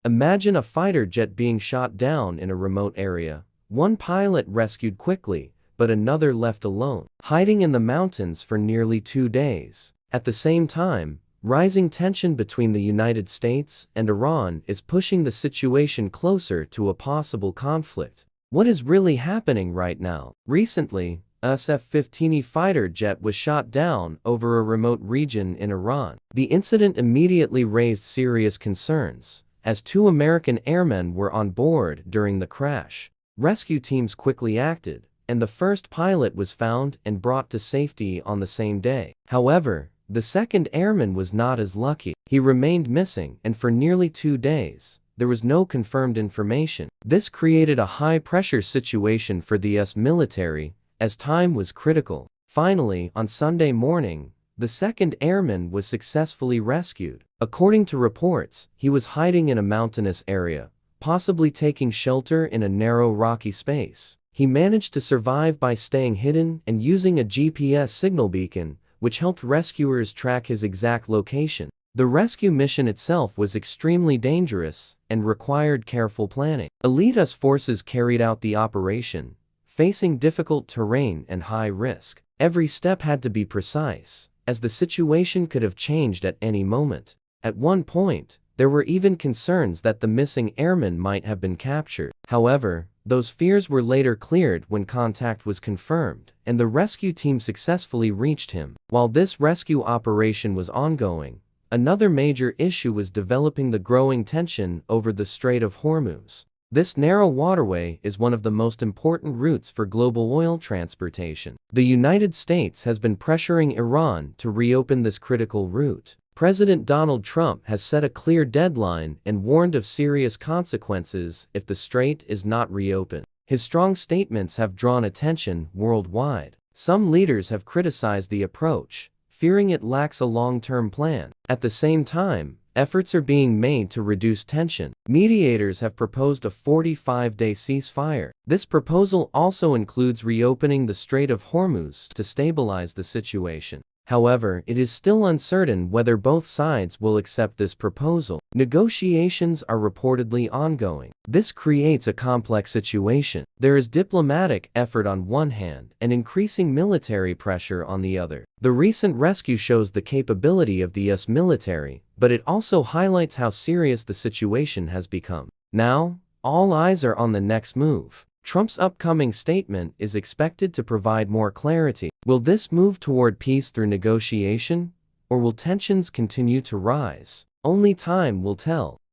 Imagine a fighter jet being shot down in a remote area. One pilot rescued quickly, but another left alone, hiding in the mountains for nearly 2 days. At the same time, rising tension between the United States and Iran is pushing the situation closer to a possible conflict. What is really happening right now? Recently, US F-15E fighter jet was shot down over a remote region in Iran. The incident immediately raised serious concerns, as 2 American airmen were on board during the crash. Rescue teams quickly acted, and the first pilot was found and brought to safety on the same day. However, the second airman was not as lucky. He remained missing, and for nearly 2 days, there was no confirmed information. This created a high-pressure situation for the US military, as time was critical. Finally, on Sunday morning, the second airman was successfully rescued. According to reports, he was hiding in a mountainous area, possibly taking shelter in a narrow rocky space. He managed to survive by staying hidden and using a GPS signal beacon, which helped rescuers track his exact location. The rescue mission itself was extremely dangerous and required careful planning. Elite US forces carried out the operation, facing difficult terrain and high risk. Every step had to be precise, as the situation could have changed at any moment. At one point, there were even concerns that the missing airman might have been captured. However, those fears were later cleared when contact was confirmed, and the rescue team successfully reached him. While this rescue operation was ongoing, another major issue was developing: the growing tension over the Strait of Hormuz. This narrow waterway is one of the most important routes for global oil transportation. The United States has been pressuring Iran to reopen this critical route. President Donald Trump has set a clear deadline and warned of serious consequences if the strait is not reopened. His strong statements have drawn attention worldwide. Some leaders have criticized the approach, fearing it lacks a long-term plan. At the same time, efforts are being made to reduce tension. Mediators have proposed a 45-day ceasefire. This proposal also includes reopening the Strait of Hormuz to stabilize the situation. However, it is still uncertain whether both sides will accept this proposal. Negotiations are reportedly ongoing. This creates a complex situation. There is diplomatic effort on one hand and increasing military pressure on the other. The recent rescue shows the capability of the US military, but it also highlights how serious the situation has become. Now, all eyes are on the next move. Trump's upcoming statement is expected to provide more clarity. Will this move toward peace through negotiation, or will tensions continue to rise? Only time will tell.